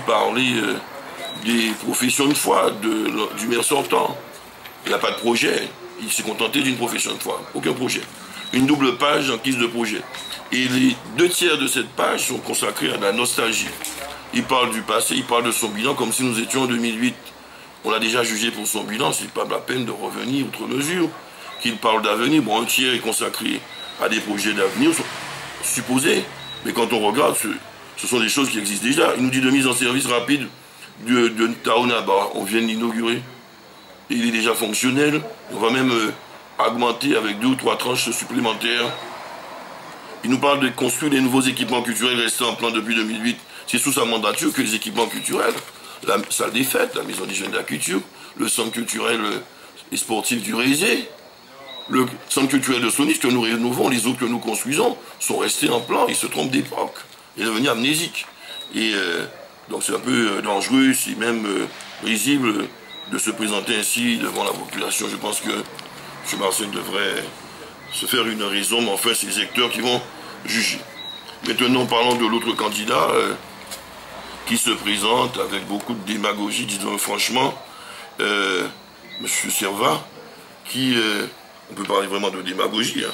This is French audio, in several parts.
parler des professions de foi du maire sortant. Il n'a pas de projet. Il s'est contenté d'une profession de foi. Aucun projet. Une double page en guise de projet. Et les 2/3 de cette page sont consacrés à la nostalgie. Il parle du passé, il parle de son bilan comme si nous étions en 2008. On l'a déjà jugé pour son bilan, c'est pas la peine de revenir outre mesure. Qu'il parle d'avenir, bon, un tiers est consacré à des projets d'avenir, supposés, mais quand on regarde, ce sont des choses qui existent déjà. Il nous dit de mise en service rapide de Taonaba, on vient de l'inaugurer. Il est déjà fonctionnel, on va même augmenter avec 2 ou 3 tranches supplémentaires. Il nous parle de construire des nouveaux équipements culturels restés en plan depuis 2008. C'est sous sa mandature que les équipements culturels, la salle des fêtes, la maison des jeunes de la culture, le centre culturel et sportif du Rézé, le centre culturel de Sonis que nous rénovons, les autres que nous construisons, sont restés en plan, ils se trompent d'époque. Ils sont devenus amnésiques. Et donc c'est un peu dangereux, si même risible, de se présenter ainsi devant la population. Je pense que M. Marcel devrait se faire une raison, mais enfin c'est les acteurs qui vont juger. Maintenant parlons de l'autre candidat qui se présente avec beaucoup de démagogie, disons franchement, M. Servat, qui, on peut parler vraiment de démagogie, hein,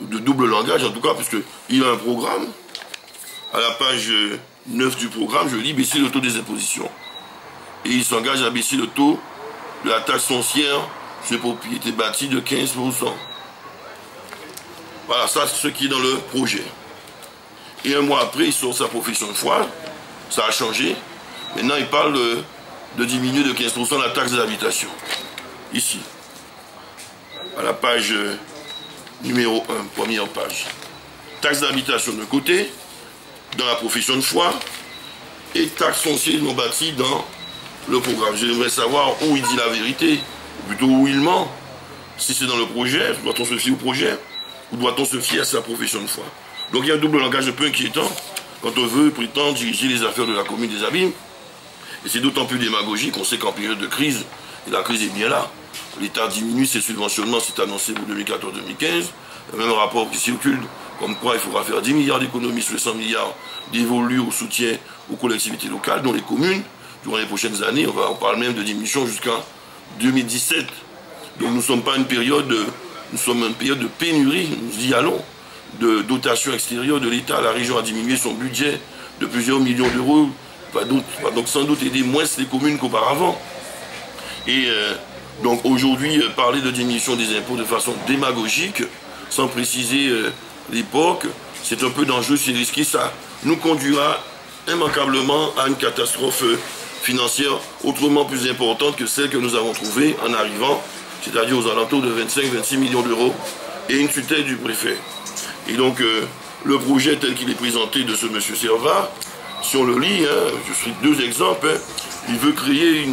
de double langage en tout cas, puisqu'il a un programme. À la page 9 du programme, je lis baisser le taux des impositions. Et il s'engage à baisser le taux de la taxe foncière sur les propriétés bâties de 15%. Voilà, ça c'est ce qui est dans le projet. Et un mois après, il sort sa profession de foi, ça a changé. Maintenant, il parle de diminuer de 15% la taxe d'habitation. Ici, à la page numéro 1, première page. Taxe d'habitation de côté, dans la profession de foi, et taxe foncière non bâtie dans le programme. J'aimerais savoir où il dit la vérité, ou plutôt où il ment. Si c'est dans le projet, doit-on se fier au projet, ou doit-on se fier à sa profession de foi? Donc il y a un double langage un peu inquiétant quand on veut prétendre diriger les affaires de la commune des Abîmes. Et c'est d'autant plus démagogique qu'on sait qu'en période de crise, et la crise est bien là, l'État diminue ses subventionnements, c'est annoncé pour 2014-2015. Le même rapport qui circule, comme quoi il faudra faire 10 milliards d'économies sur les 100 milliards dévolus au soutien aux collectivités locales, dont les communes, durant les prochaines années. On parle même de diminution jusqu'en 2017. Donc nous ne sommes pas une période, nous sommes une période de pénurie, nous y allons, de dotation extérieure de l'État. La région a diminué son budget de plusieurs millions d'euros, va donc sans doute aider moins les communes qu'auparavant. Et donc aujourd'hui, parler de diminution des impôts de façon démagogique, sans préciser l'époque, c'est un peu dangereux, c'est risqué, ça nous conduira immanquablement à une catastrophe financière autrement plus importante que celle que nous avons trouvée en arrivant, c'est-à-dire aux alentours de 25-26 millions d'euros, et une tutelle du préfet. Et donc, le projet tel qu'il est présenté de ce M. Servat, si on le lit, hein, je suis 2 exemples, hein, il veut créer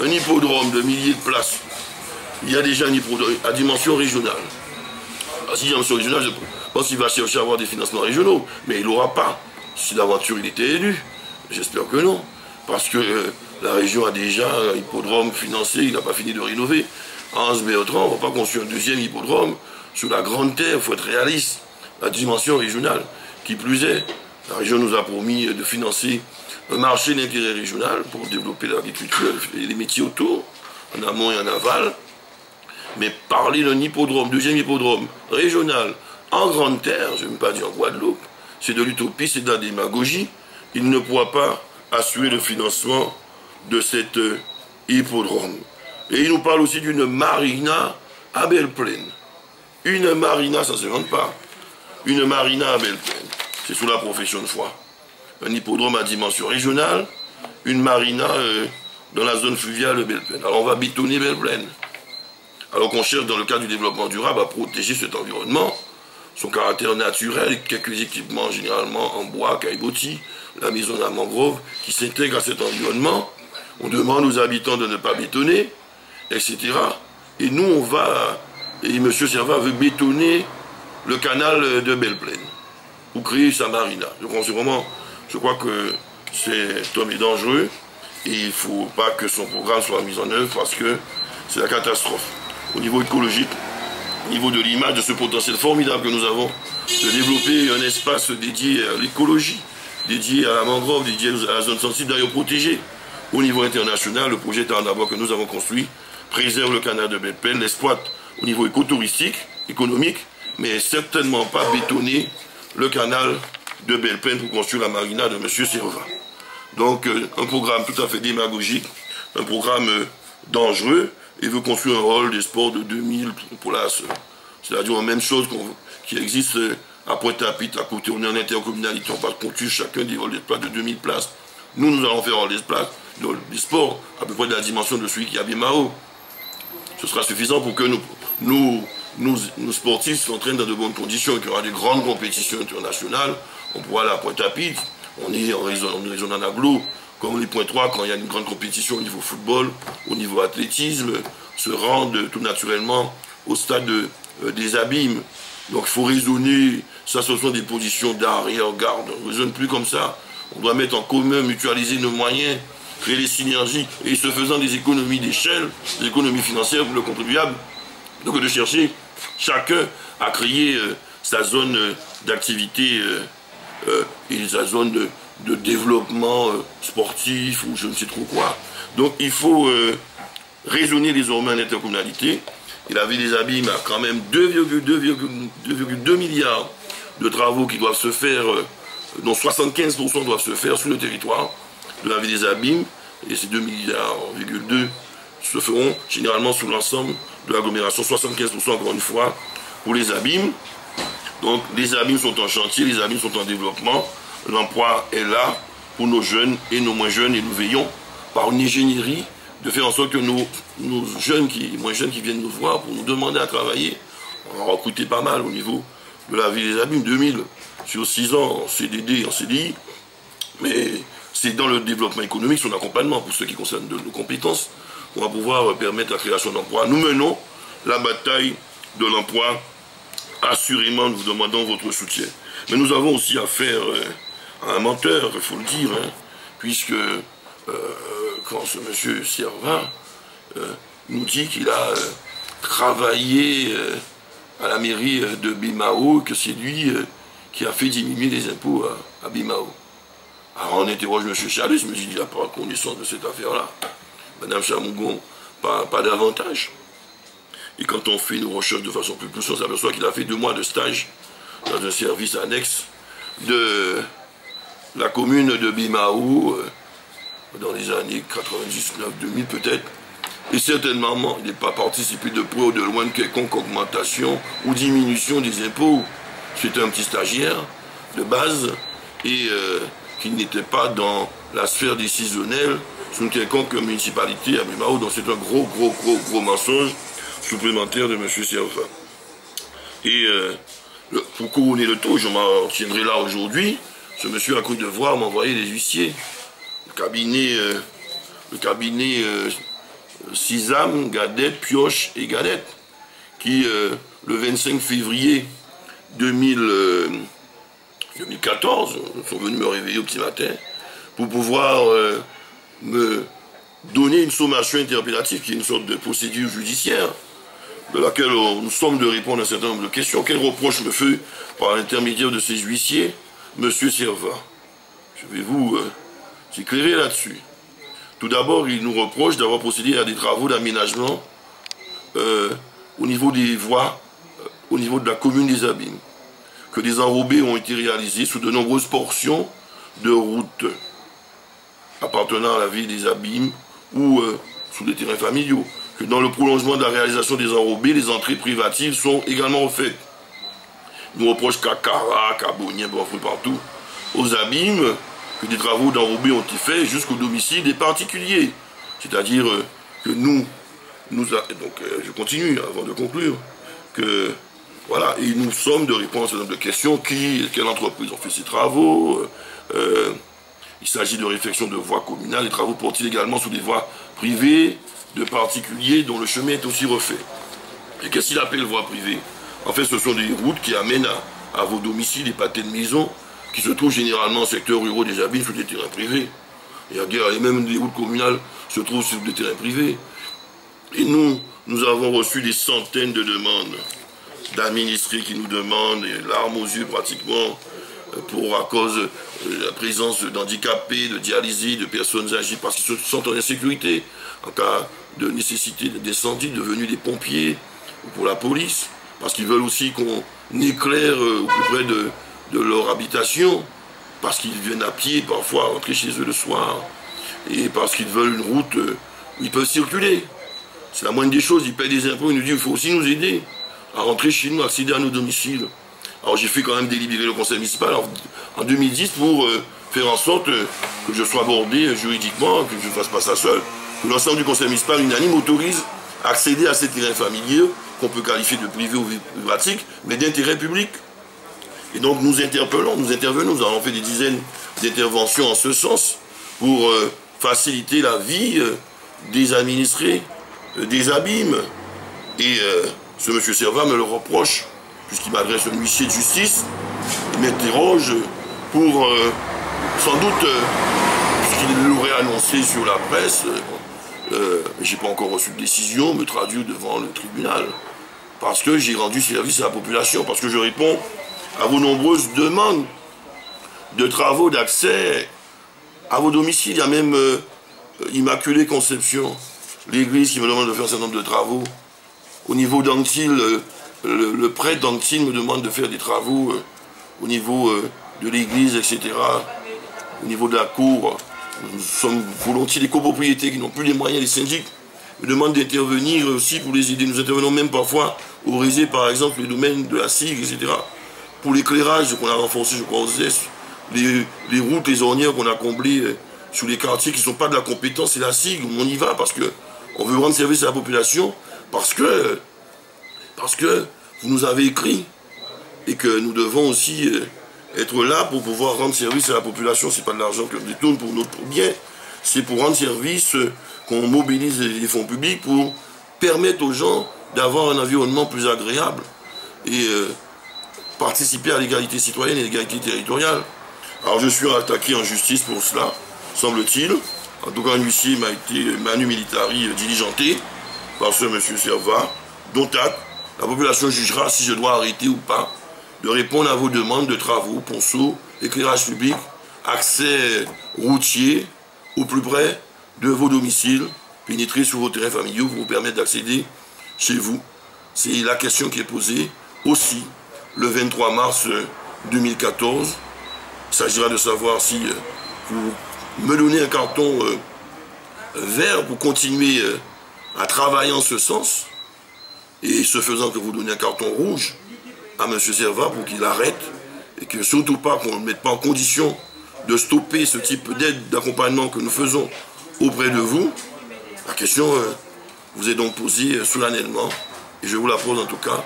un hippodrome de milliers de places. Il y a déjà un hippodrome à dimension régionale. À dimension régionale, je pense qu'il va chercher à avoir des financements régionaux, mais il n'aura pas. Si d'aventure il était élu, j'espère que non, parce que la région a déjà un hippodrome financé, il n'a pas fini de rénover. Hans Bertrand, on ne va pas construire un 2e hippodrome sur la grande terre, il faut être réaliste. La dimension régionale, qui plus est, la région nous a promis de financer un marché d'intérêt régional pour développer l'agriculture et les métiers autour, en amont et en aval. Mais parler d'un hippodrome, 2e hippodrome régional, en grande terre, je ne vais pas dire en Guadeloupe, c'est de l'utopie, c'est de la démagogie. Il ne pourra pas assurer le financement de cet hippodrome. Et il nous parle aussi d'une marina à Belle-Plaine. Une marina, ça ne se vante pas. Une marina à Belle-Plaine, c'est sous la profession de foi. Un hippodrome à dimension régionale, une marina dans la zone fluviale de Belle-Plaine. Alors on va bétonner Belle-Plaine. Alors qu'on cherche dans le cadre du développement durable à protéger cet environnement, son caractère naturel, quelques équipements généralement en bois, caillebotis, la maison à mangrove qui s'intègre à cet environnement. On demande aux habitants de ne pas bétonner, etc. Et nous on va, et M. Servat veut bétonner le canal de Belle-Plaine, pour créer sa marina. Je crois que cet homme est dangereux, et il ne faut pas que son programme soit mis en œuvre, parce que c'est la catastrophe. Au niveau écologique, au niveau de l'image, de ce potentiel formidable que nous avons, de développer un espace dédié à l'écologie, dédié à la mangrove, dédié à la zone sensible, d'ailleurs protégée. Au niveau international, le projet Tarnabo que nous avons construit préserve le canal de Belleplaine, l'exploite au niveau écotouristique, économique, mais certainement pas bétonner le canal de Belleplaine pour construire la marina de M. Serva. Donc un programme tout à fait démagogique, un programme dangereux, et veut construire un hall des sports de 2000 places. C'est-à-dire la même chose qui existe à Pointe-à-Pitre, à côté, on est en intercommunalité, on va construire chacun des halls des places de 2000 places. Nous allons faire un hall des places, des sports, à peu près de la dimension de celui qui est à Bimao. Ce sera suffisant pour que nos sportifs s'entraînent dans de bonnes conditions et qu'il y aura des grandes compétitions internationales. On pourra aller à Pointe-à-Pitre, on est en région d'Anaglo, comme les points 3, quand il y a une grande compétition au niveau football, au niveau athlétisme, se rendre tout naturellement au stade des abîmes. Donc il faut raisonner, ça ce sont des positions d'arrière-garde, on ne raisonne plus comme ça. On doit mettre en commun, mutualiser nos moyens, créer des synergies, et se faisant des économies d'échelle, des économies financières pour le contribuable. Donc de chercher chacun à créer sa zone d'activité et sa zone de développement sportif ou je ne sais trop quoi. Donc il faut raisonner désormais en intercommunalité. Et la ville des Abîmes a quand même 2,2 milliards de travaux qui doivent se faire, dont 75% doivent se faire sur le territoire de la ville des Abîmes. Et ces 2,2 milliards se feront généralement sur l'ensemble de l'agglomération, 75% encore une fois pour les Abîmes. Donc les Abîmes sont en chantier, les Abîmes sont en développement. L'emploi est là pour nos jeunes et nos moins jeunes, et nous veillons par une ingénierie de faire en sorte que nos jeunes, moins jeunes qui viennent nous voir pour nous demander à travailler, on a recruté pas mal au niveau de la ville des Abîmes, 2000 sur 6 ans en CDD, en CDI, mais c'est dans le développement économique, son accompagnement pour ce qui concerne nos compétences, on va pouvoir permettre la création d'emplois. Nous menons la bataille de l'emploi, assurément nous vous demandons votre soutien. Mais nous avons aussi affaire à un menteur, il faut le dire, hein, puisque quand ce monsieur Serva nous dit qu'il a travaillé à la mairie de Bimao, que c'est lui qui a fait diminuer les impôts à Bimao. Alors on interroge M. Chalet, je me dis, il n'a pas connaissance de cette affaire-là. Madame Chamougon, pas davantage. Et quand on fait nos recherches de façon plus poussée, on s'aperçoit qu'il a fait 2 mois de stage dans un service annexe de la commune de Bimao, dans les années 99-2000 peut-être. Et certainement, il n'est pas participé de près ou de loin de quelconque augmentation ou diminution des impôts. C'était un petit stagiaire de base et qui n'était pas dans la sphère décisionnelle sur une quelconque municipalité à Bimao. Donc c'est un gros mensonge supplémentaire de M. Serva. Et pour couronner le tout, je m'en tiendrai là aujourd'hui. Ce monsieur a cru devoir m'envoyer des huissiers. Le cabinet Sisam, Gadette, Pioche et Gadette, qui le 25 février 2014 sont venus me réveiller au petit matin pour pouvoir me donner une sommation interpellative qui est une sorte de procédure judiciaire de laquelle nous sommes de répondre à un certain nombre de questions. Quel reproche me fait par l'intermédiaire de ces huissiers M. Serva? Je vais vous éclairer là-dessus. Tout d'abord, il nous reproche d'avoir procédé à des travaux d'aménagement au niveau des voies, au niveau de la commune des Abîmes, que des enrobés ont été réalisés sur de nombreuses portions de routes appartenant à la ville des Abîmes ou sous des terrains familiaux, que dans le prolongement de la réalisation des enrobés, les entrées privatives sont également refaites. Il nous reproche qu'à Cara, qu'à Bonien, partout, aux Abîmes, que des travaux d'enrobés ont été faits jusqu'au domicile des particuliers. C'est-à-dire que je continue avant de conclure, que voilà, et nous sommes de répondre à un certain nombre de questions, quelle entreprise ont fait ces travaux, il s'agit de réflexion de voies communales, les travaux portent-ils également sur des voies privées, de particuliers dont le chemin est aussi refait. Et qu'est-ce qu'il appelle voies privées? En fait, ce sont des routes qui amènent à vos domiciles, des pâtés de maison, qui se trouvent généralement en secteur ruraux des Abîmes sur des terrains privés. Et même des routes communales se trouvent sur des terrains privés. Et nous avons reçu des centaines de demandes d'administrés qui nous demandent, et larmes aux yeux pratiquement, à cause de la présence d'handicapés, de dialysés, de personnes âgées, parce qu'ils se sentent en insécurité, en cas de nécessité d'incendie, de venue des pompiers, ou pour la police, parce qu'ils veulent aussi qu'on éclaire au plus près de leur habitation, parce qu'ils viennent à pied parfois rentrer chez eux le soir, et parce qu'ils veulent une route où ils peuvent circuler. C'est la moindre des choses, ils payent des impôts, ils nous disent qu'il faut aussi nous aider à rentrer chez nous, accéder à nos domiciles. Alors j'ai fait quand même délibérer le conseil municipal en 2010 pour faire en sorte que je sois abordé juridiquement, que je ne fasse pas ça seul, que l'ensemble du conseil municipal unanime autorise à accéder à ces terrains familiaux qu'on peut qualifier de privé ou pratique, mais d'intérêt public. Et donc nous intervenons, nous avons fait des dizaines d'interventions en ce sens pour faciliter la vie des administrés, des abîmes. Et ce monsieur Servat me le reproche, puisqu'il m'adresse un huissier de justice, il m'interroge pour, sans doute, puisqu'il l'aurait annoncé sur la presse, j'ai pas encore reçu de décision, me traduire devant le tribunal, parce que j'ai rendu service à la population, parce que je réponds à vos nombreuses demandes de travaux d'accès à vos domiciles. Il y a même Immaculée Conception, l'église qui me demande de faire un certain nombre de travaux. Au niveau d'Anctil, le prêtre d'Anctil me demande de faire des travaux au niveau de l'église, etc. Au niveau de la cour, nous sommes volontiers des copropriétés qui n'ont plus les moyens, les syndics me demandent d'intervenir aussi pour les aider. Nous intervenons même parfois au Rézé, par exemple, les domaines de la SIG, etc. Pour l'éclairage qu'on a renforcé, je crois, aux Est, les routes, les ornières qu'on a comblées sur les quartiers qui ne sont pas de la compétence, c'est la SIG, on y va parce qu'on veut rendre service à la population, parce que vous nous avez écrit et que nous devons aussi être là pour pouvoir rendre service à la population. Ce n'est pas de l'argent qu'on détourne pour notre bien, c'est pour rendre service, qu'on mobilise les fonds publics pour permettre aux gens d'avoir un environnement plus agréable et participer à l'égalité citoyenne et l'égalité territoriale. Alors je suis attaqué en justice pour cela, semble-t-il. En tout cas, un huissier m'a été manu militari diligenté par ce monsieur Servat, dont acte. La population jugera si je dois arrêter ou pas de répondre à vos demandes de travaux, ponceaux, éclairage public, accès routier au plus près de vos domiciles, pénétrer sur vos terrains familiaux pour vous permettre d'accéder chez vous. C'est la question qui est posée aussi le 23 mars 2014. Il s'agira de savoir si vous me donnez un carton vert pour continuer à travailler en ce sens, et ce faisant que vous donnez un carton rouge à M. Servat pour qu'il arrête, et que surtout pas qu'on ne mette pas en condition de stopper ce type d'aide, d'accompagnement que nous faisons auprès de vous. La question vous est donc posée solennellement, et je vous la pose en tout cas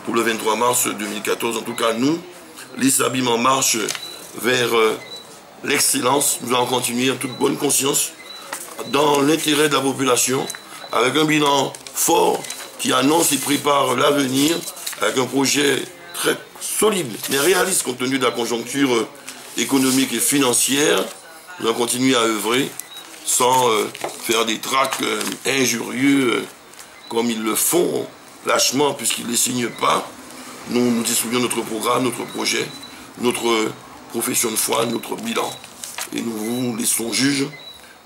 pour le 23 mars 2014. En tout cas, nous, les Sabim en marche vers l'excellence. Nous allons continuer en toute bonne conscience, dans l'intérêt de la population, avec un bilan fort qui annonce et prépare l'avenir, avec un projet très solide, mais réaliste compte tenu de la conjoncture économique et financière. Nous allons continuer à œuvrer sans faire des tracts injurieux comme ils le font lâchement puisqu'ils ne les signent pas. Nous distribuons notre programme, notre projet, notre profession de foi, notre bilan. Et nous vous laissons juge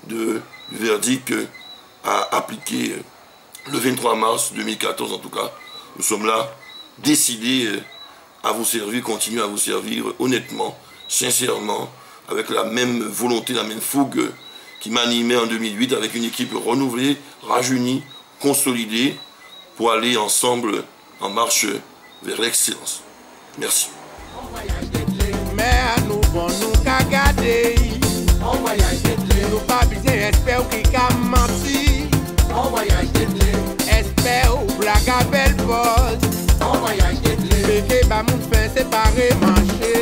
du verdict à appliquer le 23 mars 2014 en tout cas. Nous sommes là, décidés à vous servir, continuer à vous servir honnêtement, sincèrement, avec la même volonté, la même fougue qui m'animait en 2008, avec une équipe renouvelée, rajeunie, consolidée, pour aller ensemble en marche vers l'excellence. Merci. Espère ou blague à belle pose. En voyage d'été. Pété, bah, mon fin séparé, marcher.